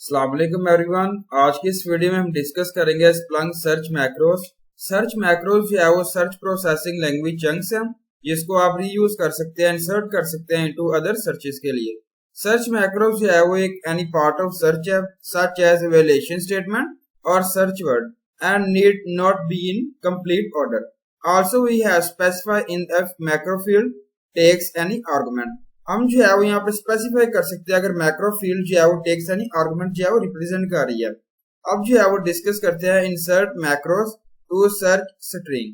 अस्सलाम वालेकुम एवरीवन। आज की इस वीडियो में हम डिस्कस करेंगे Splunk search macros. Search macros जो है वो सर्च प्रोसेसिंग लैंग्वेज चंक्स हैं जिसको आप रीयूज कर सकते हैं, इंसर्ट कर सकते हैं इनटू अदर सर्चेस के लिए। सर्च मैक्रोस जो है वो एक एनी पार्ट ऑफ सर्च है, सच एज इवैल्यूएशन स्टेटमेंट और search word and need not be in complete order. Also we have specify in if macro field takes any argument. हम जो है वो यहाँ पे स्पेसिफाई कर सकते हैं अगर मैक्रो फील्ड जो है वो टेक्स एनी आर्गुमेंट जो है वो रिप्रेजेंट कर रही है। अब जो है वो डिस्कस करते हैं insert macros to search string.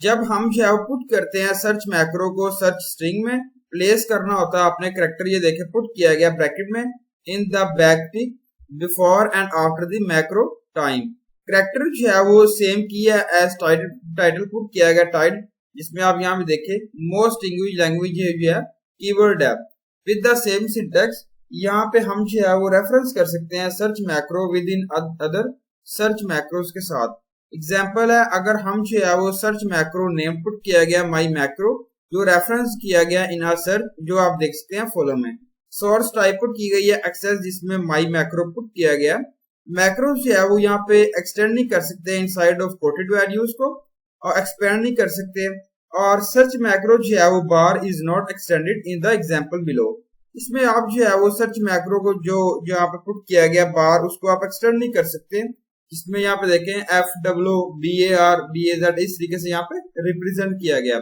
जब हम जो है वो पुट करते हैं सर्च मैक्रो को सर्च स्ट्रिंग में प्लेस करना होता है अपने करेक्टर, ये देखे पुट किया गया ब्रैकेट में in the backtick before and after the macro time. Character जो है वो सेम किया एज टाइटल पुट किया गया टाइटल, जिसमें आप यहाँ पे देखे मोस्ट इंग्लिश लैंग्वेज जो है कीवर्ड है विद द सेम सिंटैक्स। यहाँ पे हम जो है वो रेफरेंस कर सकते हैं search macro with in other search macros के साथ। एग्जांपल है, अगर हम जो है वो सर्च मैक्रो नेम पुट किया गया माई मैक्रो जो रेफरेंस किया गया इन आर सर्च, जो आप देख सकते हैं फॉलो में। सोर्स टाइप पुट की गई है एक्सेस, जिसमें माई मैक्रो पुट किया गया। मैक्रो जो है वो यहाँ पे एक्सटेंड नहीं कर सकते इनसाइड ऑफ कोटेड वैल्यूज को, और एक्सपेंड नहीं कर सकते। और सर्च मैक्रो जो है वो bar is not extended in the example below. इसमें आप जो है वो सर्च मैक्रो को जो यहाँ पे पुट किया गया बार, उसको आप एक्सटेंड नहीं कर सकते। इसमें यहाँ पे देखें FWBAR इस तरीके से यहाँ पे रिप्रेजेंट किया गया।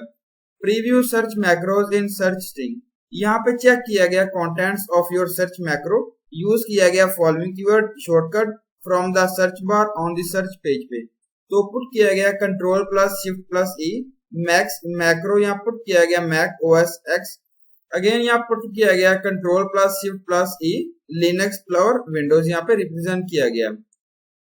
Preview search macros in search string, यहाँ पे चेक किया गया contents of your search macro, use किया गया following keyword shortcut from the search bar on the search page पे। तो पुट किया गया control plus shift plus E max macro, यहाँ पुट किया गया मैक OS X। अगेन यहाँ पुट किया गया कंट्रोल प्लस शिफ्ट प्लस ई लिनक्स और विंडोज, यहाँ पे रिप्रेजेंट किया गया।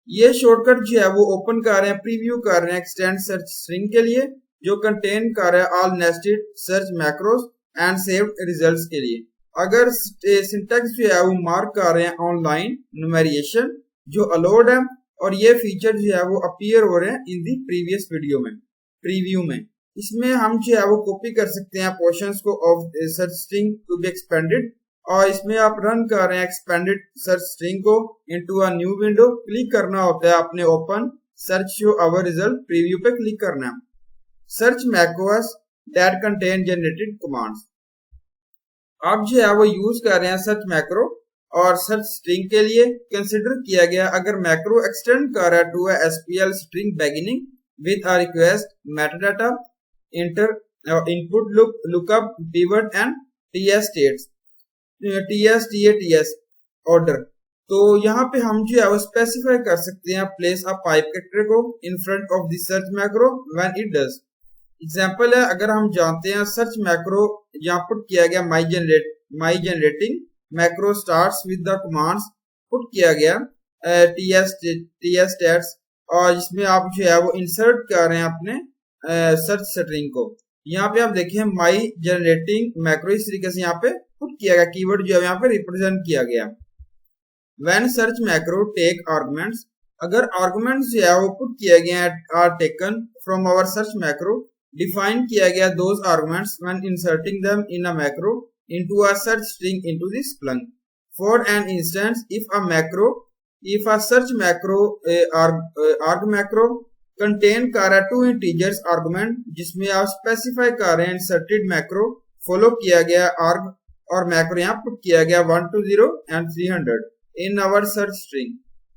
ये शॉर्टकट जो है वो ओपन कर रहे हैं, प्रीव्यू कर रहे हैं एक्सटेंड सर्च स्ट्रिंग के लिए, जो कंटेन कर रहा है all nested search macros and saved results के लिए। अगर सिंटैक्स जो है वो मार्क कर रहे हैं ऑनलाइन न्यूमेरिएशन जो अलाउड है, और ये फीचर जो है वो अपीयर हो रहे हैं इन दी प्रीवियस वीडियो में प्रीव्यू में। इसमें हम जो है वो कॉपी कर सकते हैं पोर्शंस को of search string to be expanded, और इसमें आप रन कर रहे हैं एक्सपेंडेड सर्च स्ट्रिंग को into a new window. Click करना होता है आपने open search show our result preview पे क्लिक करना है। Search macros that contain generated commands, आप जो है वो यूज कर रहे हैं सर्च मैक्रो और सर्च स्ट्रिंग के लिए कंसिडर किया गया अगर मैक्रो एक्सटेंड कर रहा है to SPL string beginning with a request metadata enter input lookup pivot and TS states TS order। तो यहाँ पे हम जो है वो स्पेसिफाई कर सकते हैं प्लेस अ पाइप कैरेक्टर को in front of the search macro when it does. Example है, अगर हम जानते हैं सर्च मैक्रो यहाँ पुट किया गया my generating macro starts with the commands, put किया गया TS stats, और जिसमें आप जो है वो इंसर्ट कर रहे हैं अपने सर्च स्ट्रिंग को। यहाँ पे आप देखें माई जनरेटिंग मैक्रो इस तरीके से यहाँ पे पुट किया गया, कीवर्ड जो है यहाँ पे रिप्रेजेंट किया गया। When search macro take arguments, अगर आर्गुमेंट्स जो है वो पुट किया गया are taken from our search macro, define किया गया those arguments when inserting them in a macro into a search string into the Splunk. For an instance if a search macro arg macro contain कर रहा है 2 integers argument, जिसमें आप specify कर रहे हैं इंसर्टेड मैक्रो फॉलो किया गया arg और मैक्रो यहाँ पुट किया गया 120 and 300 in our search string.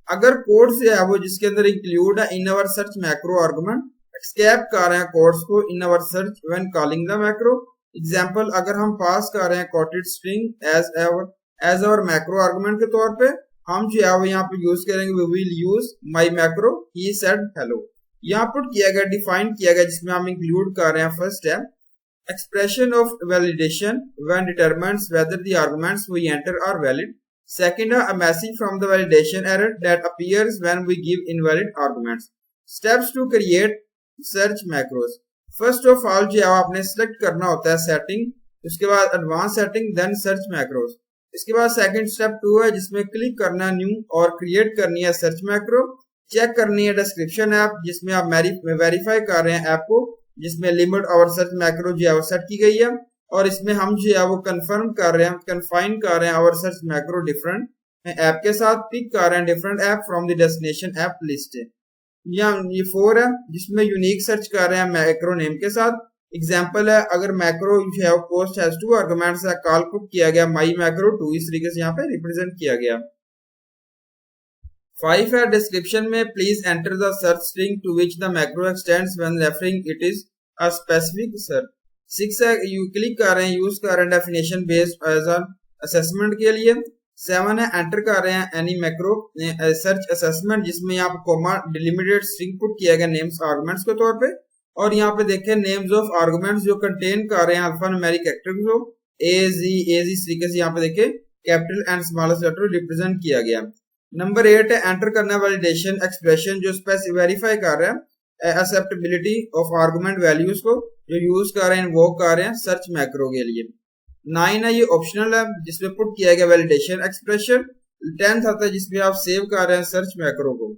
अगर कोड से है वो जिसके अंदर इंक्लूड है in our search macro argument escape कर रहे हैं कोड्स को in our search when calling the macro. Example, अगर हम पास कर रहे हैं quoted string as our macro argument के तौर पे, हम जो है वो यहाँ पे यूज करेंगे we will use my macro he said hello. यहाँ पुट किया गया डिफाइन किया गया, जिसमें हम इंक्लूड कर रहे हैं फर्स्ट है expression of validation when determines whether the arguments we enter are valid. Second है a message from the validation error that appears when we give invalid arguments. Steps to create search macros, first of all जो है आपने select करना होता है setting, उसके बाद advance setting, then search macros. इसके बाद सेकंड स्टेप 2 है जिसमें क्लिक करना है न्यू और क्रिएट करनी है सर्च मैक्रो। चेक करनी है डिस्क्रिप्शन ऐप, जिसमें आप वेरीफाई कर रहे हैं ऐप को, जिसमें लिमिट और सर्च मैक्रो जो है सेट की गई है, और इसमें हम जो है वो कंफर्म कर रहे हैं, कन्फाइन कर रहे हैं our search macro different app के साथ पिक कर रहे हैं different app from the destination app list. या ये 4 है जिसमें यूनिक सर्च कर रहे हैं मैक्रो नेम के साथ। एग्जांपल है अगर मैक्रो पोस्ट हैज 2 आर्गुमेंट्स है, कॉल पुट किया गया माई मैक्रो 2, इस तरीके से यहाँ पे रिप्रेजेंट किया गया। 5 है डिस्क्रिप्शन में please enter the search string to which the macro extends when referring it is a specific search. 6 है यू क्लिक कर रहे हैं यूज कर रहे हैं definition based as an assessment के लिए। 7 है एंटर कर रहे हैं एनी मैक्रो सर्च असेसमेंट जिसमें यहाँ पे कोमा डिलिमिटेड स्ट्रिंग पुट किया गया नेम्स आर्गुमेंट्स के तौर पे। और यहाँ पे देखें नेम्स ऑफ आर्गुमेंट्स जो कंटेन कर रहे हैं अल्फा न्यूमेरिक कैरेक्टर को ए जी इस तरीके से यहाँ पे देखें capital and smallest letter represent किया गया। नंबर 8 है एंटर करना वैलिडेशन एक्सप्रेशन जो वेरीफाई कर रहे हैं एक्सेप्टेबिलिटी ऑफ आर्गुमेंट वैल्यूज को जो यूज कर रहे हैं इन्वोक कर रहे हैं सर्च मैक्रो के लिए। 9 है ये ऑप्शनल है जिसमें पुट किया गया वैलिडेशन एक्सप्रेशन। 10th आता है जिसमें आप सेव कर रहे हैं सर्च मैक्रो को।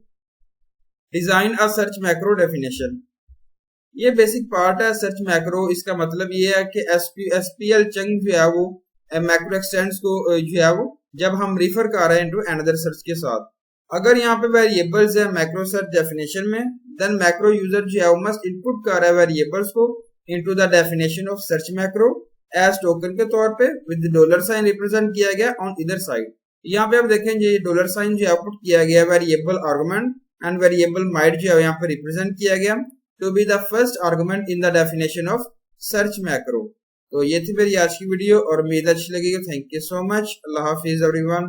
Design a search macro definition, ये बेसिक पार्ट है सर्च मैक्रो। इसका मतलब ये है कि एसपीएल चंक जो है वो मैक्रो एक्सटेंड्स को जो है वो जब हम रिफर कर रहे हैं इनटू अनदर सर्च के साथ। अगर यहाँ पे वेरिएबल्स है मैक्रो सर्च डेफिनेशन में देन मैक्रो यूजर जो है वो मस्ट इनपुट कर रहा है वेरिएबल्स को into the definition of search macro as token के तौर पे विद डॉलर साइन रिप्रेजेंट किया गया ऑन इधर साइड। यहाँ पे आप देखेंगे ये डॉलर साइन जो आउटपुट किया गया variable argument and variable might जो है यहाँ पे रिप्रेजेंट किया गया to be the first argument in the definition of search macro. तो ये थी मेरी आज की वीडियो और उम्मीद अच्छी लगेगी। Thank you so much. Allah Hafiz everyone.